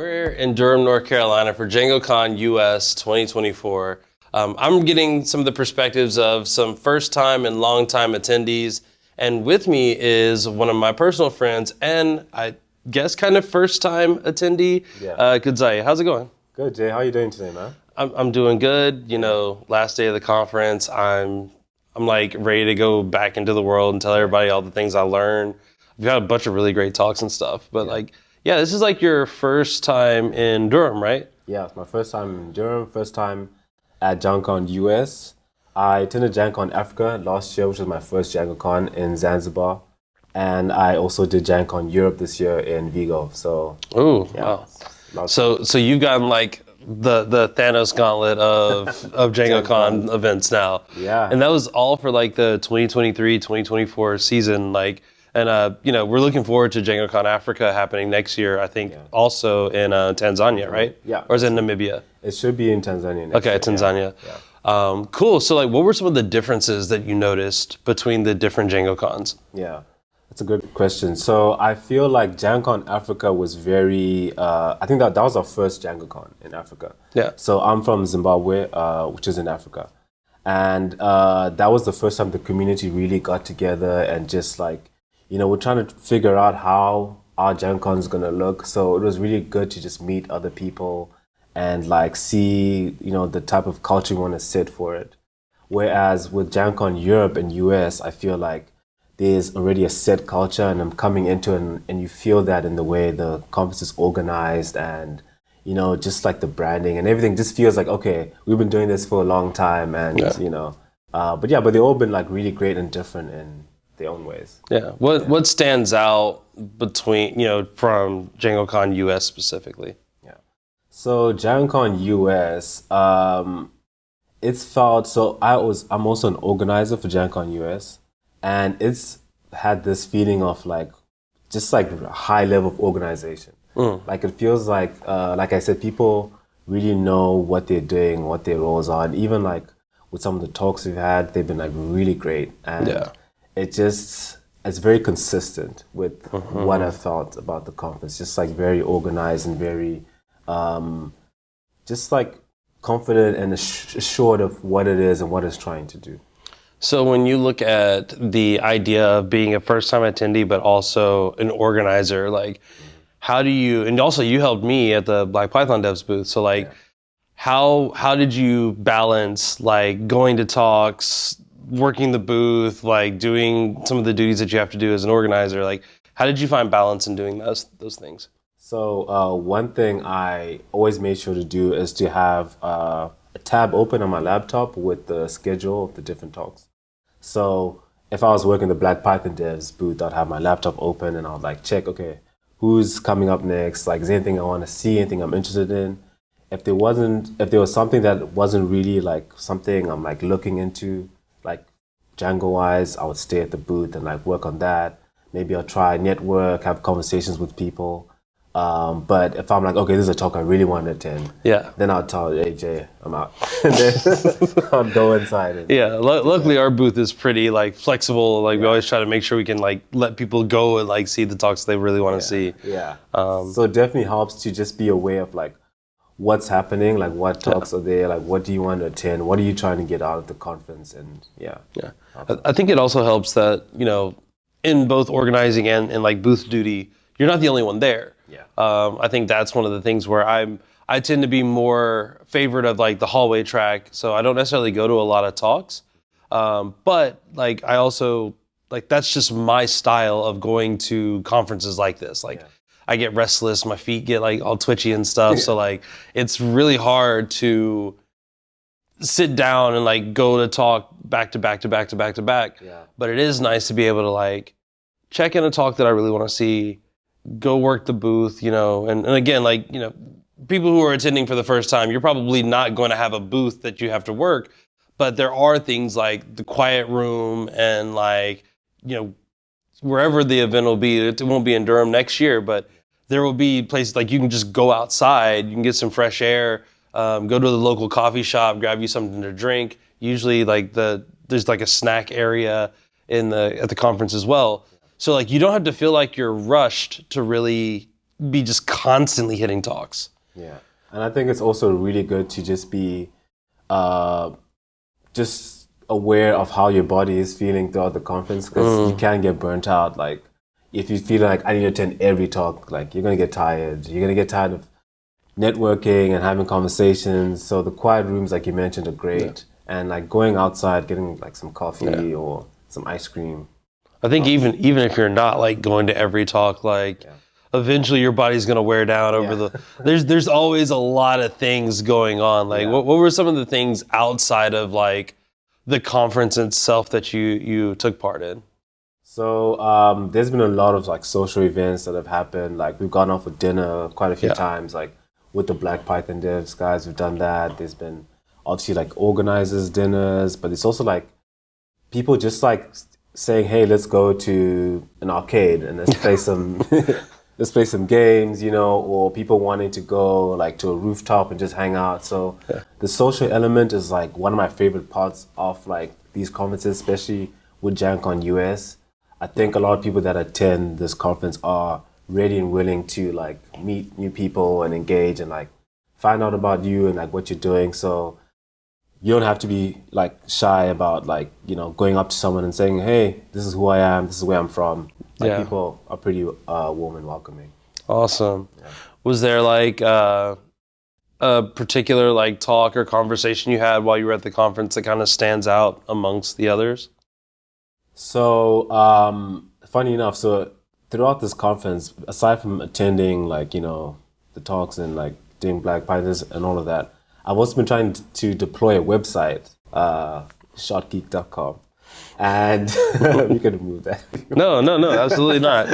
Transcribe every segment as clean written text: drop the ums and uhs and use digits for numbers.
We're in Durham, North Carolina for DjangoCon US 2024. I'm getting some of the perspectives of some first-time and long-time attendees, and with me is one of my personal friends and I guess kind of first-time attendee, Kudzayi. How's it going? Good, Jay. How are you doing today, man? I'm doing good. You know, last day of the conference, I'm like ready to go back into the world and tell everybody all the things I learned. We've had a bunch of really great talks and stuff, but this is like your first time in Durham, right? Yeah, it's my first time in Durham, first time at DjangoCon US. I attended DjangoCon Africa last year, which was my first DjangoCon in Zanzibar. And I also did DjangoCon Europe this year in Vigo. So, wow. So you've gotten like the Thanos gauntlet of DjangoCon events now. Yeah. And that was all for like the 2023-2024 season, and we're looking forward to DjangoCon Africa happening next year, I think also in Tanzania, right? Yeah. Or is it Namibia? It should be in Tanzania next year. Tanzania. Yeah. Cool. So like, what were some of the differences that you noticed between the different DjangoCons? Yeah, that's a good question. So I feel like DjangoCon Africa was very, I think that was our first DjangoCon in Africa. Yeah. So I'm from Zimbabwe, which is in Africa. And that was the first time the community really got together and just like, we're trying to figure out how our DjangoCon is going to look. So it was really good to just meet other people and like see, the type of culture we want to set for it. Whereas with DjangoCon Europe and US, I feel like there's already a set culture and I'm coming into it and you feel that in the way the conference is organized and, just like the branding and everything just feels like, okay, we've been doing this for a long time and, but they've all been like really great and different in their own ways. Yeah. What stands out between, from DjangoCon US specifically? Yeah. So DjangoCon US, it's felt, so I'm also an organizer for DjangoCon US and it's had this feeling of like, just like a high level of organization. Like it feels like I said, people really know what they're doing, what their roles are. And even like with some of the talks we've had, they've been like really great. And it's very consistent with what I felt about the conference. Just like very organized and very, just like confident and assured of what it is and what it's trying to do. So when you look at the idea of being a first-time attendee, but also an organizer, like how do you, and also you helped me at the Black Python Devs booth. So like, how did you balance like going to talks, working the booth, like doing some of the duties that you have to do as an organizer? Like, how did you find balance in doing those things? So one thing I always made sure to do is to have a tab open on my laptop with the schedule of the different talks. So if I was working the Black Python Devs booth, I'd have my laptop open and I'd like check, okay, who's coming up next? Like, is there anything I want to see, anything I'm interested in? If there was something that wasn't really like something I'm like looking into, like Django-wise, I would stay at the booth and like work on that. Maybe I'll try network, have conversations with people. But if I'm like, okay, this is a talk I really want to attend, then I'll tell AJ I'm out. And then I'll go inside. Luckily our booth is pretty like flexible. Like we always try to make sure we can like let people go and like see the talks they really want to see. So it definitely helps to just be aware of like what's happening, like what talks are there, like what do you want to attend, what are you trying to get out of the conference, and I think it also helps that in both organizing and like booth duty, you're not the only one there. I think that's one of the things where I tend to be more favored of like the hallway track, so I don't necessarily go to a lot of talks, but like I also like that's just my style of going to conferences like this. Like I get restless, my feet get like all twitchy and stuff, so like it's really hard to sit down and like go to talk back to back to back to back to back. But it is nice to be able to like check in a talk that I really want to see, go work the booth, and again, like, people who are attending for the first time, you're probably not going to have a booth that you have to work, but there are things like the quiet room and like, wherever the event will be, it won't be in Durham next year, but there will be places like you can just go outside, you can get some fresh air, go to the local coffee shop, grab you something to drink. Usually like there's like a snack area at the conference as well. So like you don't have to feel like you're rushed to really be just constantly hitting talks. Yeah. And I think it's also really good to just be just aware of how your body is feeling throughout the conference, because you can get burnt out. Like if you feel like I need to attend every talk, like you're going to get tired. You're going to get tired of networking and having conversations. So the quiet rooms, like you mentioned, are great. And like going outside, getting like some coffee or some ice cream. I think even if you're not like going to every talk, like eventually your body's gonna wear down over the. There's always a lot of things going on. Like what were some of the things outside of like the conference itself that you took part in? So there's been a lot of like social events that have happened. Like we've gone off for dinner quite a few times. Like with the Black Python devs guys, we've done that. There's been obviously like organizers dinners, but it's also like people just like saying, hey, let's go to an arcade and let's play some let's play some games, you know, or people wanting to go like to a rooftop and just hang out. So the social element is like one of my favorite parts of like these conferences, especially with DjangoCon US. I think a lot of people that attend this conference are ready and willing to like meet new people and engage and like find out about you and like what you're doing. So you don't have to be like shy about like, you know, going up to someone and saying, hey, this is who I am, this is where I'm from. Like people are pretty warm and welcoming. Awesome. Was there like a particular like talk or conversation you had while you were at the conference that kind of stands out amongst the others? So funny enough, so throughout this conference, aside from attending like, you know, the talks and like doing Black Pythons and all of that, I've also been trying to deploy a website, shotgeek.com. And we could remove that. No, absolutely not.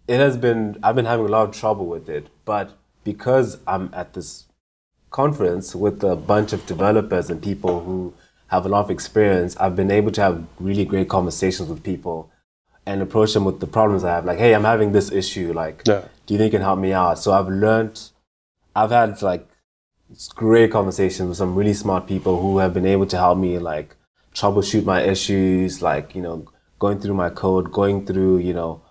It has been, I've been having a lot of trouble with it, but because I'm at this conference with a bunch of developers and people who have a lot of experience, I've been able to have really great conversations with people and approach them with the problems I have. Like, hey, I'm having this issue. Like, do you think you can help me out? So I've had like great conversations with some really smart people who have been able to help me like troubleshoot my issues, like, you know, going through my code, going through, you know,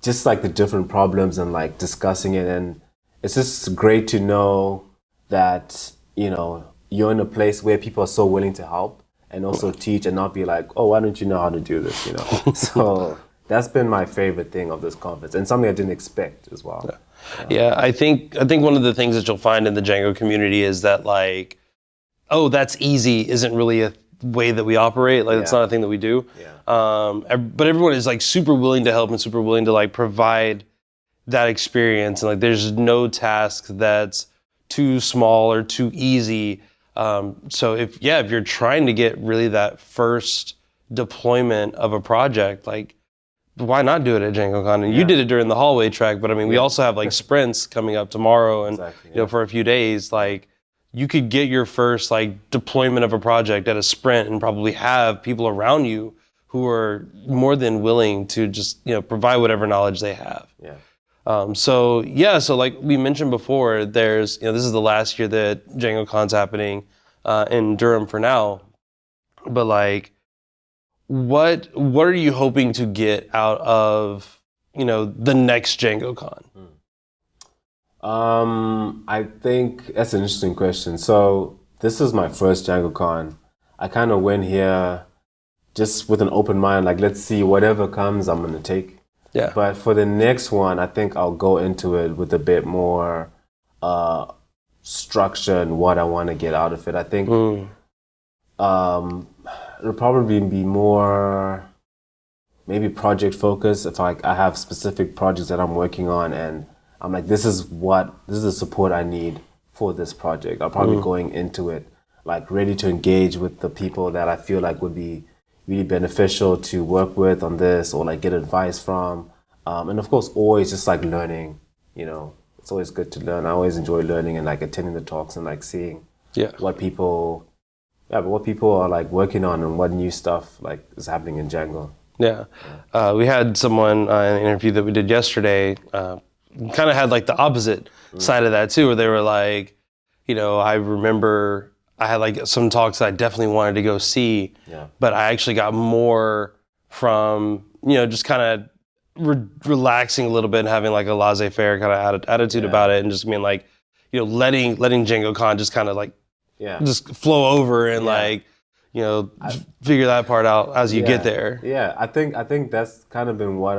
just like the different problems and like discussing it. And it's just great to know that, you know, you're in a place where people are so willing to help and also teach and not be like, oh, why don't you know how to do this, you know? So that's been my favorite thing of this conference and something I didn't expect as well. Yeah, I think one of the things that you'll find in the Django community is that like, oh, that's easy isn't really a way that we operate. Like it's not a thing that we do. But everyone is like super willing to help and super willing to like provide that experience. And like there's no task that's too small or too easy. So if you're trying to get really that first deployment of a project, like why not do it at DjangoCon? And you did it during the hallway track, but I mean, we also have like sprints coming up tomorrow and you know, for a few days, like you could get your first like deployment of a project at a sprint and probably have people around you who are more than willing to just, you know, provide whatever knowledge they have. So like we mentioned before, there's, you know, this is the last year that DjangoCon's happening in Durham for now, but like, what are you hoping to get out of, you know, the next DjangoCon? I think that's an interesting question. So this is my first DjangoCon. I kind of went here just with an open mind, like let's see whatever comes, I'm gonna take. But for the next one, I think I'll go into it with a bit more structure and what I want to get out of it. I think it'll probably be more maybe project focused. If I have specific projects that I'm working on and I'm like, this is the support I need for this project. I'll probably be going into it like ready to engage with the people that I feel like would be really beneficial to work with on this or like get advice from. And of course, always just like learning, you know, it's always good to learn. I always enjoy learning and like attending the talks and like seeing what people are like working on and what new stuff like is happening in Django. We had someone in an interview that we did yesterday kind of had like the opposite side of that too, where they were like, you know, I remember I had like some talks that I definitely wanted to go see, but I actually got more from, you know, just kind of relaxing a little bit and having like a laissez-faire kind of attitude about it, and just being like, letting DjangoCon just kind of like just flow over and like, figure that part out as you get there. Yeah, I think that's kind of been what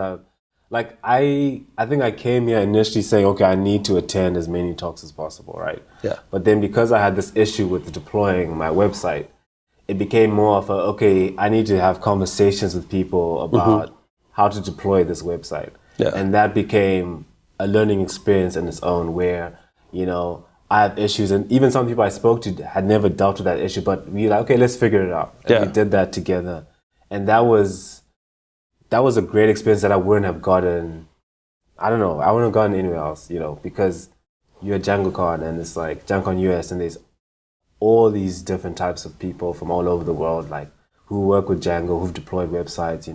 I think I came here initially saying, okay, I need to attend as many talks as possible, right? Yeah. But then because I had this issue with deploying my website, it became more of okay, I need to have conversations with people about how to deploy this website. Yeah. And that became a learning experience in its own where, I have issues, and even some people I spoke to had never dealt with that issue, but we were like, okay, let's figure it out. And we did that together. And that was a great experience that I wouldn't have gotten, I wouldn't have gotten anywhere else, because you're at DjangoCon and it's like DjangoCon US, and there's all these different types of people from all over the world, like who work with Django, who've deployed websites,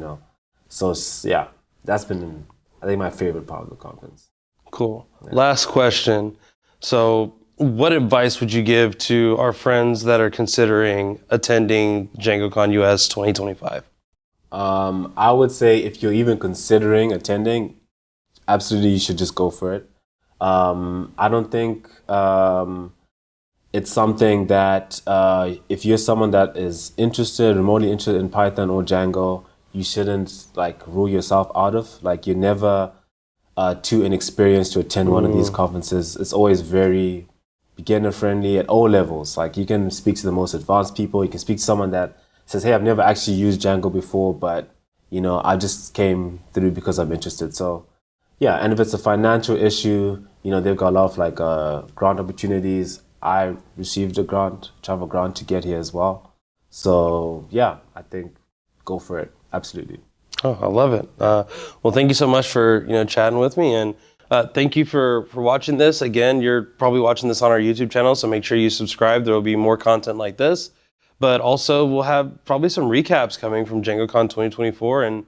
So yeah, that's been, I think, my favorite part of the conference. Cool. Yeah. Last question. So what advice would you give to our friends that are considering attending DjangoCon US 2025? I would say if you're even considering attending, absolutely you should just go for it. I don't think it's something that if you're someone that is remotely interested in Python or Django, you shouldn't like rule yourself out of. Like, you're never too inexperienced to attend one of these conferences. It's always very beginner friendly at all levels. Like, you can speak to the most advanced people. You can speak to someone that says, hey, I've never actually used Django before, but I just came through because I'm interested. So yeah, and if it's a financial issue, they've got a lot of like grant opportunities. I received a travel grant to get here as well. So yeah, I think go for it. Absolutely. Oh, I love it. Well, thank you so much for chatting with me, and thank you for watching this. Again, you're probably watching this on our YouTube channel, so make sure you subscribe. There will be more content like this. But also, we'll have probably some recaps coming from DjangoCon 2024. And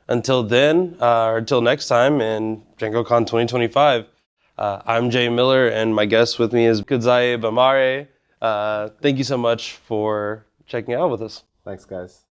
until then, or until next time in DjangoCon 2025, I'm Jay Miller, and my guest with me is Kudzayi Bamhare. Thank you so much for checking out with us. Thanks, guys.